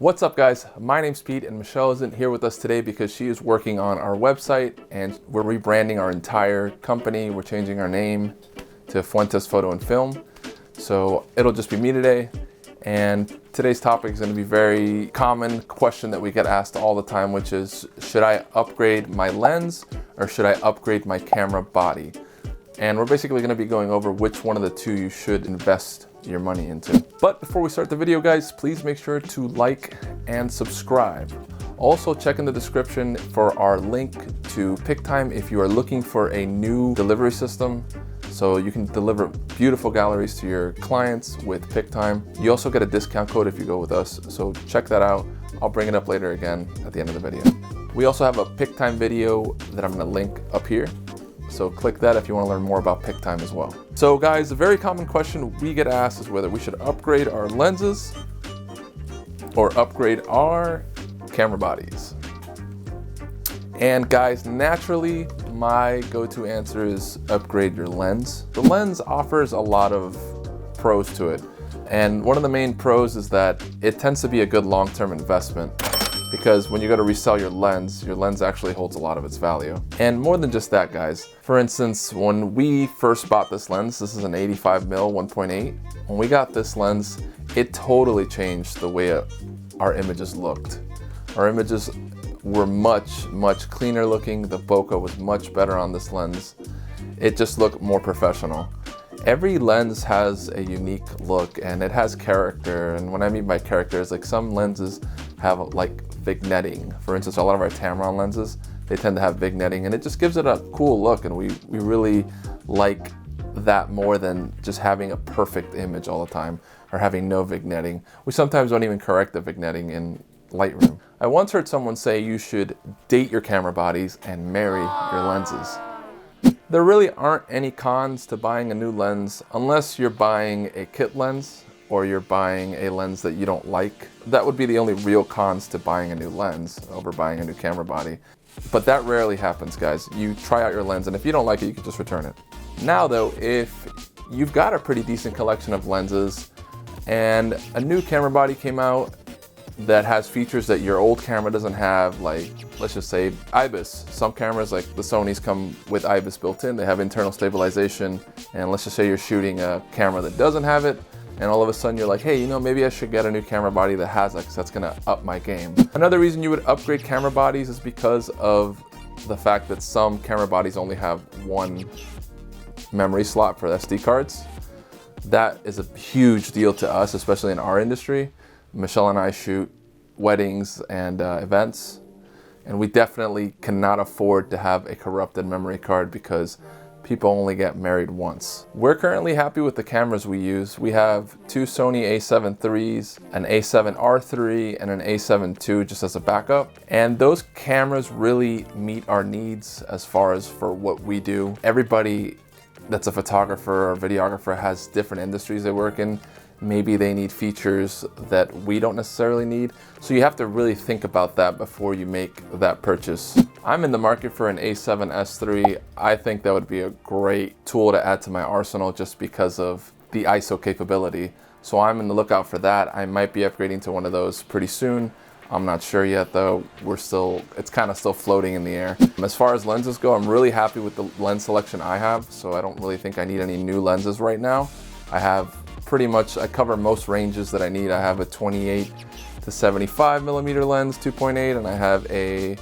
What's up guys, my name's Pete and Michelle isn't here with us today because she is working on our website and we're rebranding our entire company. We're changing our name to Fuentes Photo Film. So it'll just be me today. And today's topic is going to be a very common question that we get asked all the time, which is, should I upgrade my lens or should I upgrade my camera body? And we're basically going to be going over which one of the two you should invest your money into. But before we start the video guys, please make sure to like and subscribe. Also check in the description for our link to Pic-Time if you are looking for a new delivery system so you can deliver beautiful galleries to your clients with Pic-Time. You also get a discount code if you go with us, so check that out. I'll bring it up later again at the end of the video. We also have a Pic-Time video that I'm going to link up here. So click that if you want to learn more about Pic-Time as well. So guys, a very common question we get asked is whether we should upgrade our lenses or upgrade our camera bodies. And guys, naturally, my go-to answer is upgrade your lens. The lens offers a lot of pros to it. And one of the main pros is that it tends to be a good long-term investment, because when you go to resell your lens actually holds a lot of its value. And more than just that guys, for instance, when we first bought this lens, this is an 85mm 1.8. When we got this lens, it totally changed the way our images looked. Our images were much cleaner looking. The bokeh was much better on this lens. It just looked more professional. Every lens has a unique look and it has character. And what I mean by character is like some lenses have like vignetting. For instance, a lot of our Tamron lenses, they tend to have vignetting and it just gives it a cool look, and we really like that more than just having a perfect image all the time or having no vignetting. We sometimes don't even correct the vignetting in Lightroom. I once heard someone say you should date your camera bodies and marry your lenses. There really aren't any cons to buying a new lens unless you're buying a kit lens or you're buying a lens that you don't like. That would be the only real cons to buying a new lens over buying a new camera body. But that rarely happens, guys. You try out your lens and if you don't like it, you can just return it. Now though, if you've got a pretty decent collection of lenses and a new camera body came out that has features that your old camera doesn't have, like let's just say IBIS. Some cameras like the Sonys come with IBIS built in. They have internal stabilization, and let's just say you're shooting a camera that doesn't have it, and all of a sudden you're like, hey, you know, maybe I should get a new camera body that has that because that's gonna up my game. Another reason you would upgrade camera bodies is because of the fact that some camera bodies only have one memory slot for SD cards. That is a huge deal to us, especially in our industry. Michelle and I shoot weddings and events, and we definitely cannot afford to have a corrupted memory card because people only get married once. We're currently happy with the cameras we use. We have two Sony a7 IIIs, an a7R III, and an a7 II just as a backup. And those cameras really meet our needs as far as for what we do. Everybody that's a photographer or videographer has different industries they work in. Maybe they need features that we don't necessarily need. So you have to really think about that before you make that purchase. I'm in the market for an a7S III. I think that would be a great tool to add to my arsenal just because of the ISO capability. So I'm in the lookout for that. I might be upgrading to one of those pretty soon. I'm not sure yet though. It's kind of still floating in the air. As far as lenses go, I'm really happy with the lens selection I have. So I don't really think I need any new lenses right now. I cover most ranges that I need. I have a 28 to 75mm lens 2.8, and I have a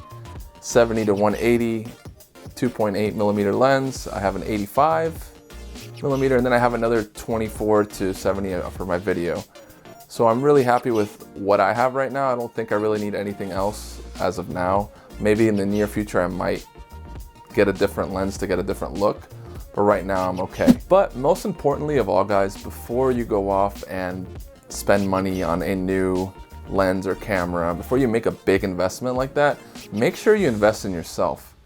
70 to 180 2.8mm lens. I have an 85mm, and then I have another 24 to 70 for my video. So I'm really happy with what I have right now. I don't think I really need anything else as of now. Maybe in the near future I might get a different lens to get a different look. But right now I'm okay. But most importantly of all guys, before you go off and spend money on a new lens or camera, before you make a big investment like that, make sure you invest in yourself.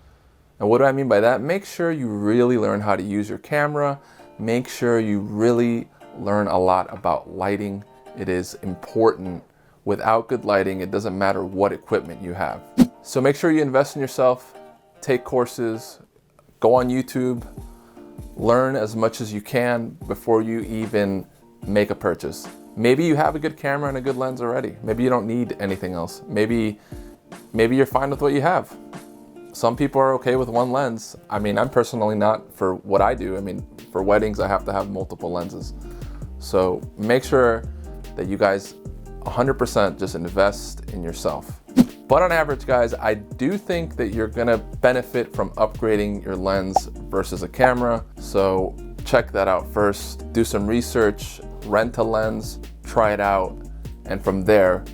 And what do I mean by that? Make sure you really learn how to use your camera. Make sure you really learn a lot about lighting. It is important. Without good lighting, it doesn't matter what equipment you have. So make sure you invest in yourself, take courses, go on YouTube, learn as much as you can before you even make a purchase. Maybe you have a good camera and a good lens already. Maybe you don't need anything else. Maybe you're fine with what you have. Some people are okay with one lens. I mean, I'm personally not for what I do. I mean, for weddings, I have to have multiple lenses. So make sure that you guys 100% just invest in yourself. But on average, guys, I do think that you're gonna benefit from upgrading your lens versus a camera. So check that out first. Do some research, rent a lens, try it out, and from there,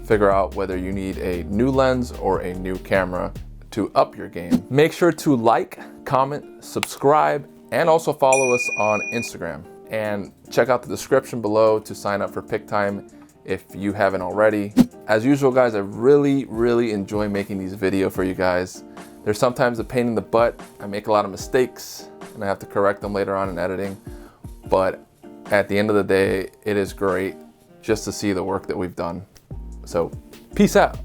figure out whether you need a new lens or a new camera to up your game. Make sure to like, comment, subscribe, and also follow us on Instagram. And check out the description below to sign up for Pic-Time if you haven't already. As usual, guys, I really enjoy making these videos for you guys. There's sometimes a pain in the butt. I make a lot of mistakes and I have to correct them later on in editing. But at the end of the day, it is great just to see the work that we've done. So peace out.